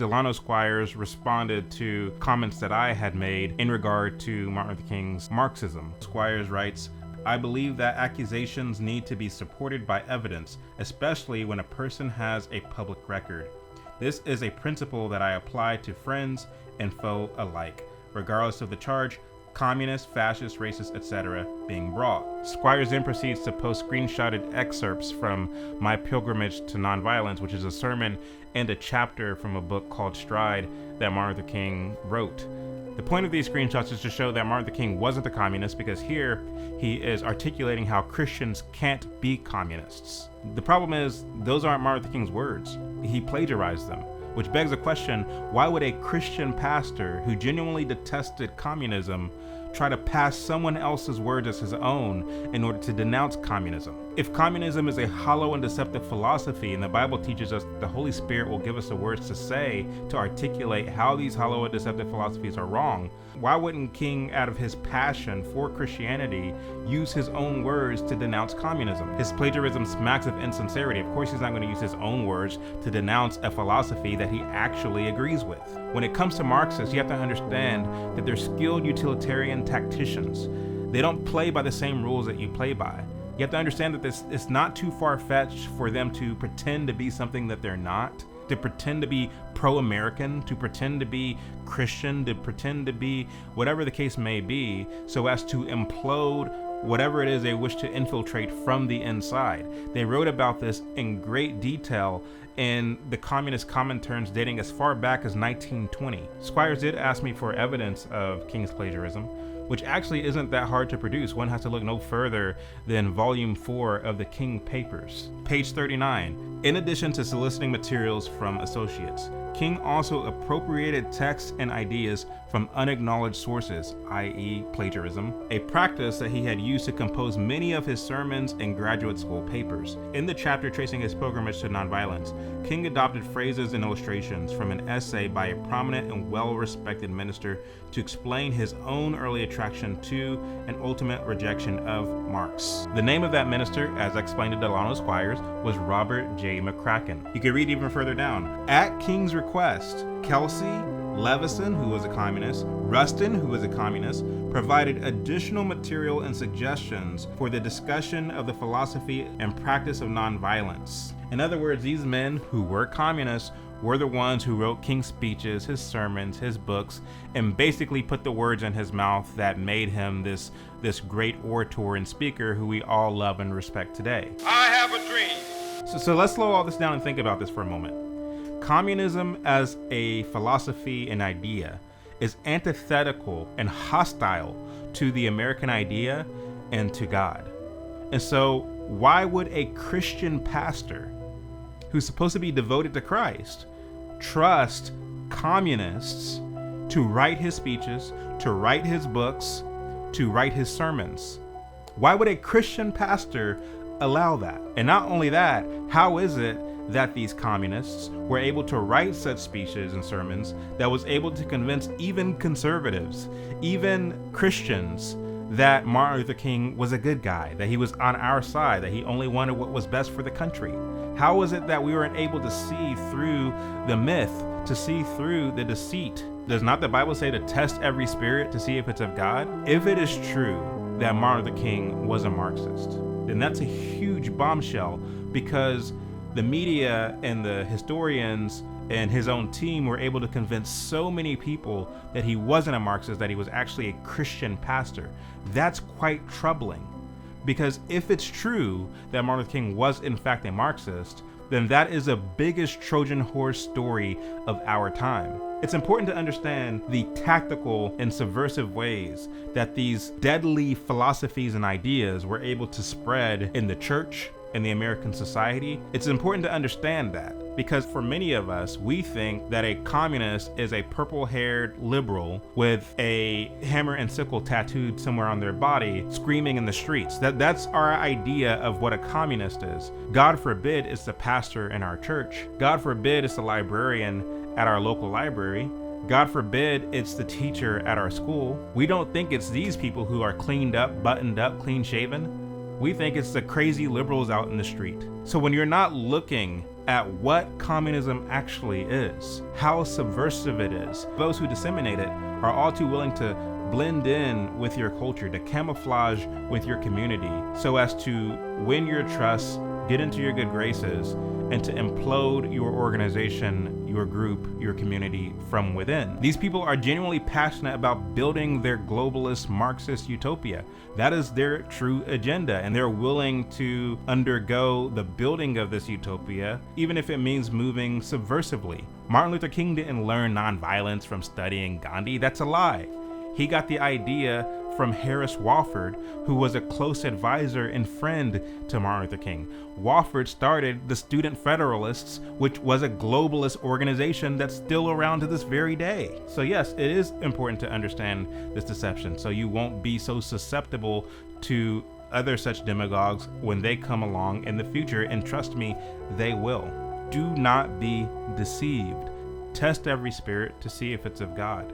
Delano Squires responded to comments that I had made in regard to Martin Luther King's Marxism. Squires writes, "I believe that accusations need to be supported by evidence, especially when a person has a public record. This is a principle that I apply to friends and foe alike, regardless of the charge, communist, fascist, racist, etc. being brought." Squires then proceeds to post screenshotted excerpts from My Pilgrimage to Nonviolence, which is a sermon and a chapter from a book called Stride that Martin Luther King wrote. The point of these screenshots is to show that Martin Luther King wasn't a communist, because here he is articulating how Christians can't be communists. The problem is, those aren't Martin Luther King's words. He plagiarized them, which begs the question, why would a Christian pastor who genuinely detested communism try to pass someone else's words as his own in order to denounce communism? If communism is a hollow and deceptive philosophy, and the Bible teaches us that the Holy Spirit will give us the words to say to articulate how these hollow and deceptive philosophies are wrong, why wouldn't King, out of his passion for Christianity, use his own words to denounce communism? His plagiarism smacks of insincerity. Of course, he's not going to use his own words to denounce a philosophy that he actually agrees with. When it comes to Marxists, you have to understand that they're skilled utilitarian tacticians. They don't play by the same rules that you play by. You have to understand that it's not too far-fetched for them to pretend to be something that they're not, to pretend to be pro-American, to pretend to be Christian, to pretend to be whatever the case may be, so as to implode whatever it is they wish to infiltrate from the inside. They wrote about this in great detail in the Communist Commentaries dating as far back as 1920. Squires did ask me for evidence of King's plagiarism, which actually isn't that hard to produce. One has to look no further than volume 4 of the King Papers. Page 39. In addition to soliciting materials from associates, King also appropriated texts and ideas from unacknowledged sources, i.e. plagiarism, a practice that he had used to compose many of his sermons and graduate school papers. In the chapter tracing his pilgrimage to nonviolence, King adopted phrases and illustrations from an essay by a prominent and well-respected minister to explain his own early attraction to and ultimate rejection of Marx. The name of that minister, as explained to Delano Squires, was Robert J. McCracken. You can read even further down. At King's request, Kelsey, Levison, who was a communist, Rustin, who was a communist, provided additional material and suggestions for the discussion of the philosophy and practice of nonviolence. In other words, these men who were communists were the ones who wrote King's speeches, his sermons, his books, and basically put the words in his mouth that made him this great orator and speaker who we all love and respect today. I have a dream. So let's slow all this down and think about this for a moment. Communism as a philosophy and idea is antithetical and hostile to the American idea and to God. And so why would a Christian pastor who's supposed to be devoted to Christ trust communists to write his speeches, to write his books, to write his sermons? Why would a Christian pastor allow that? And not only that, how is it that these communists were able to write such speeches and sermons that was able to convince even conservatives, even Christians, that Martin Luther King was a good guy, that he was on our side, that he only wanted what was best for the country? How was it that we weren't able to see through the myth, to see through the deceit? Does not the Bible say to test every spirit to see if it's of God? If it is true that Martin Luther King was a Marxist, then that's a huge bombshell, because the media and the historians and his own team were able to convince so many people that he wasn't a Marxist, that he was actually a Christian pastor. That's quite troubling, because if it's true that Martin Luther King was in fact a Marxist, then that is the biggest Trojan horse story of our time. It's important to understand the tactical and subversive ways that these deadly philosophies and ideas were able to spread in the church, in the American society. It's important to understand that, because for many of us, we think that a communist is a purple-haired liberal with a hammer and sickle tattooed somewhere on their body, screaming in the streets. That's our idea of what a communist is. God forbid it's the pastor in our church. God forbid it's the librarian at our local library. God forbid it's the teacher at our school. We don't think it's these people who are cleaned up, buttoned up, clean shaven. We think it's the crazy liberals out in the street. So when you're not looking at what communism actually is, how subversive it is. Those who disseminate it are all too willing to blend in with your culture, to camouflage with your community so as to win your trust, get into your good graces, and to implode your organization, your group, your community from within. These people are genuinely passionate about building their globalist Marxist utopia. That is their true agenda, and they're willing to undergo the building of this utopia, even if it means moving subversively. Martin Luther King didn't learn nonviolence from studying Gandhi. That's a lie. He got the idea from Harris Wofford, who was a close advisor and friend to Martin Luther King. Wofford started the Student Federalists, which was a globalist organization that's still around to this very day. So yes, it is important to understand this deception so you won't be so susceptible to other such demagogues when they come along in the future, and trust me, they will. Do not be deceived. Test every spirit to see if it's of God.